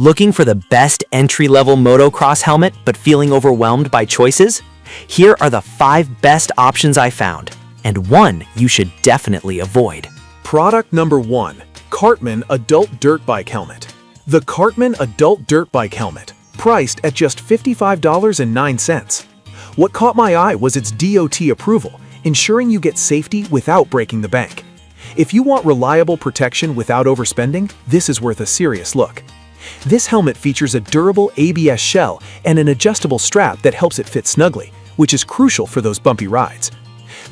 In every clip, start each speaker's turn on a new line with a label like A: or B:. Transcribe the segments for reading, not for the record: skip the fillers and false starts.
A: Looking for the best entry-level motocross helmet but feeling overwhelmed by choices? Here are the 5 best options I found, and one you should definitely avoid.
B: Product number 1. Cartman Adult Dirt Bike Helmet. The Cartman Adult Dirt Bike Helmet, priced at just $55.09. What caught my eye was its DOT approval, ensuring you get safety without breaking the bank. If you want reliable protection without overspending, this is worth a serious look. This helmet features a durable ABS shell and an adjustable strap that helps it fit snugly, which is crucial for those bumpy rides.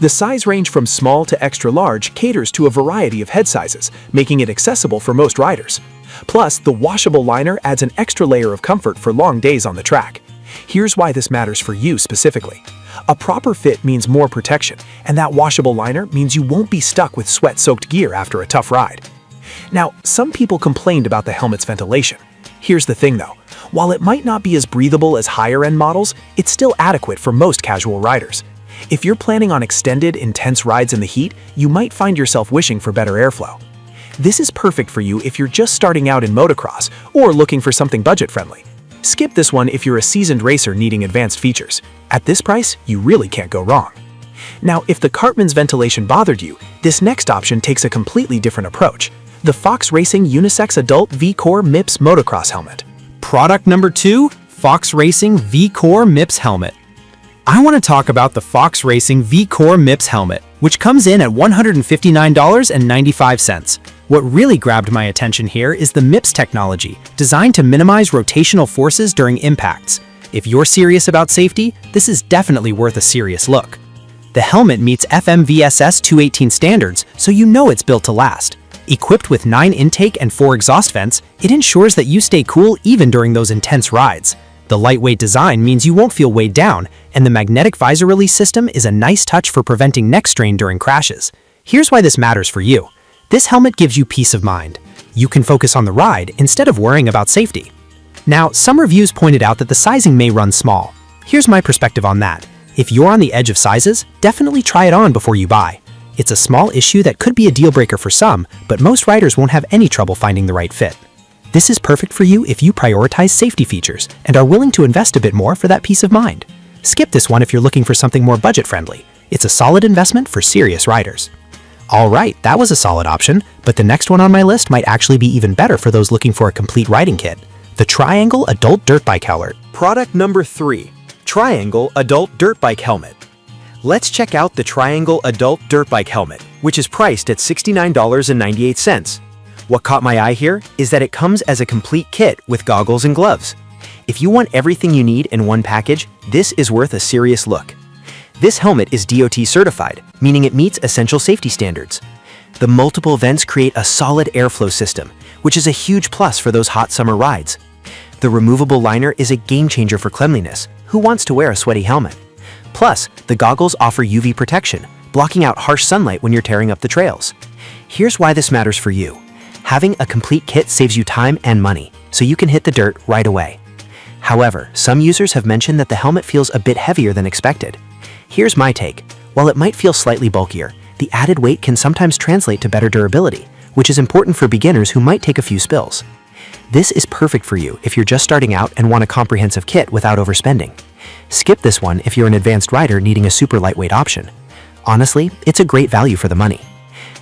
B: The size range from small to extra large caters to a variety of head sizes, making it accessible for most riders. Plus, the washable liner adds an extra layer of comfort for long days on the track. Here's why this matters for you specifically. A proper fit means more protection, and that washable liner means you won't be stuck with sweat-soaked gear after a tough ride. Now, some people complained about the helmet's ventilation. Here's the thing though, while it might not be as breathable as higher-end models, it's still adequate for most casual riders. If you're planning on extended, intense rides in the heat, you might find yourself wishing for better airflow. This is perfect for you if you're just starting out in motocross or looking for something budget-friendly. Skip this one if you're a seasoned racer needing advanced features. At this price, you really can't go wrong. Now, if the Cartman's ventilation bothered you, this next option takes a completely different approach. The Fox Racing Unisex Adult V-Core MIPS Motocross Helmet.
C: Product number 2, Fox Racing V-Core MIPS Helmet. I want to talk about the Fox Racing V-Core MIPS Helmet, which comes in at $159.95. What really grabbed my attention here is the MIPS technology, designed to minimize rotational forces during impacts. If you're serious about safety, this is definitely worth a serious look. The helmet meets FMVSS 218 standards, so you know it's built to last. Equipped with 9 intake and 4 exhaust vents, it ensures that you stay cool even during those intense rides. The lightweight design means you won't feel weighed down, and the magnetic visor release system is a nice touch for preventing neck strain during crashes. Here's why this matters for you. This helmet gives you peace of mind. You can focus on the ride instead of worrying about safety. Now, some reviews pointed out that the sizing may run small. Here's my perspective on that. If you're on the edge of sizes, definitely try it on before you buy. It's a small issue that could be a deal breaker for some, but most riders won't have any trouble finding the right fit. This is perfect for you if you prioritize safety features and are willing to invest a bit more for that peace of mind. Skip this one if you're looking for something more budget-friendly. It's a solid investment for serious riders. Alright, that was a solid option, but the next one on my list might actually be even better for those looking for a complete riding kit. The Triangle Adult Dirt Bike Helmet.
A: Product number 3. Triangle Adult Dirt Bike Helmet. Let's check out the Triangle Adult Dirt Bike Helmet, which is priced at $69.98. What caught my eye here is that it comes as a complete kit with goggles and gloves. If you want everything you need in one package, this is worth a serious look. This helmet is DOT certified, meaning it meets essential safety standards. The multiple vents create a solid airflow system, which is a huge plus for those hot summer rides. The removable liner is a game changer for cleanliness. Who wants to wear a sweaty helmet? Plus, the goggles offer UV protection, blocking out harsh sunlight when you're tearing up the trails. Here's why this matters for you. Having a complete kit saves you time and money, so you can hit the dirt right away. However, some users have mentioned that the helmet feels a bit heavier than expected. Here's my take. While it might feel slightly bulkier, the added weight can sometimes translate to better durability, which is important for beginners who might take a few spills. This is perfect for you if you're just starting out and want a comprehensive kit without overspending. Skip this one if you're an advanced rider needing a super lightweight option. Honestly, it's a great value for the money.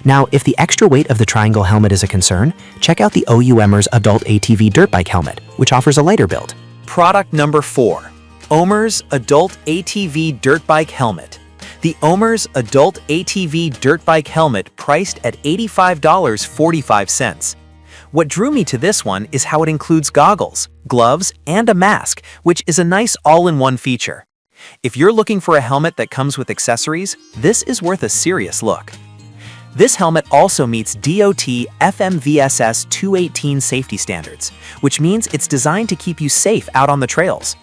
A: Now, if the extra weight of the Triangle helmet is a concern, check out the OUMers Adult ATV Dirt Bike Helmet, which offers a lighter build. Product number 4. OMERS Adult ATV Dirt Bike Helmet. The OMERS Adult ATV Dirt Bike Helmet priced at $85.45. What drew me to this one is how it includes goggles, gloves, and a mask, which is a nice all-in-one feature. If you're looking for a helmet that comes with accessories, this is worth a serious look. This helmet also meets DOT FMVSS 218 safety standards, which means it's designed to keep you safe out on the trails.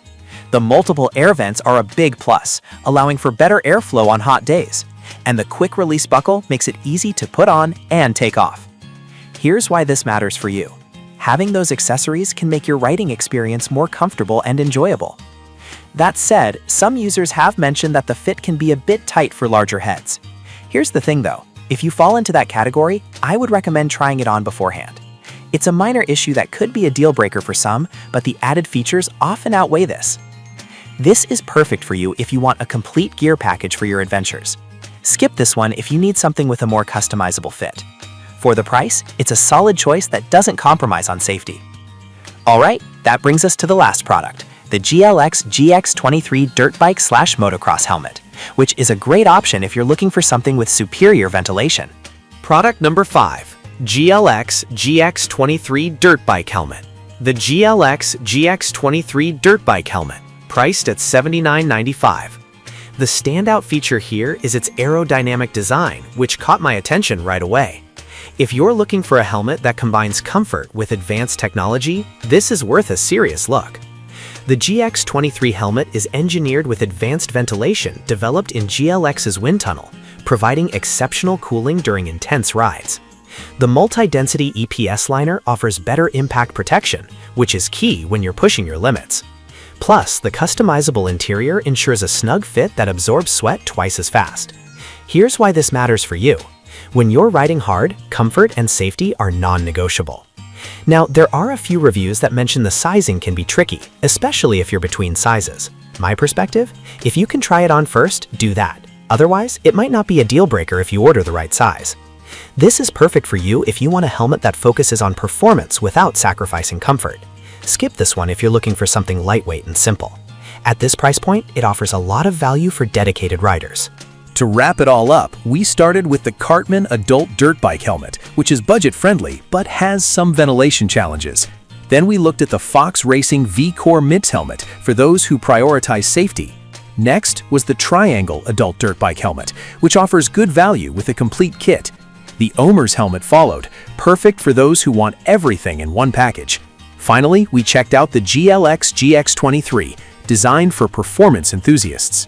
A: The multiple air vents are a big plus, allowing for better airflow on hot days, and the quick release buckle makes it easy to put on and take off. Here's why this matters for you. Having those accessories can make your riding experience more comfortable and enjoyable. That said, some users have mentioned that the fit can be a bit tight for larger heads. Here's the thing though, if you fall into that category, I would recommend trying it on beforehand.
C: It's a minor issue that could be a deal breaker for some, but the added features often outweigh this. This is perfect for you if you want a complete gear package for your adventures. Skip this one if you need something with a more customizable fit. For the price, it's a solid choice that doesn't compromise on safety. Alright, that brings us to the last product, the GLX GX23 Dirt Bike / Motocross helmet, which is a great option if you're looking for something with superior ventilation.
A: Product number 5. GLX GX23 Dirt Bike Helmet. The GLX GX23 Dirt Bike Helmet, priced at $79.95. The standout feature here is its aerodynamic design, which caught my attention right away. If you're looking for a helmet that combines comfort with advanced technology, this is worth a serious look. The GX23 helmet is engineered with advanced ventilation developed in GLX's wind tunnel, providing exceptional cooling during intense rides. The multi-density EPS liner offers better impact protection, which is key when you're pushing your limits. Plus, the customizable interior ensures a snug fit that absorbs sweat twice as fast. Here's why this matters for you. When you're riding hard, comfort and safety are non-negotiable. Now, there are a few reviews that mention the sizing can be tricky, especially if you're between sizes. My perspective? If you can try it on first, do that. Otherwise, it might not be a deal breaker if you order the right size. This is perfect for you if you want a helmet that focuses on performance without sacrificing comfort. Skip this one if you're looking for something lightweight and simple. At this price point, it offers a lot of value for dedicated riders.
B: To wrap it all up, we started with the Cartman Adult Dirt Bike Helmet, which is budget-friendly but has some ventilation challenges. Then we looked at the Fox Racing V-Core Mint Helmet for those who prioritize safety. Next was the Triangle Adult Dirt Bike Helmet, which offers good value with a complete kit. The Omer's helmet followed, perfect for those who want everything in one package. Finally, we checked out the GLX GX23, designed for performance enthusiasts.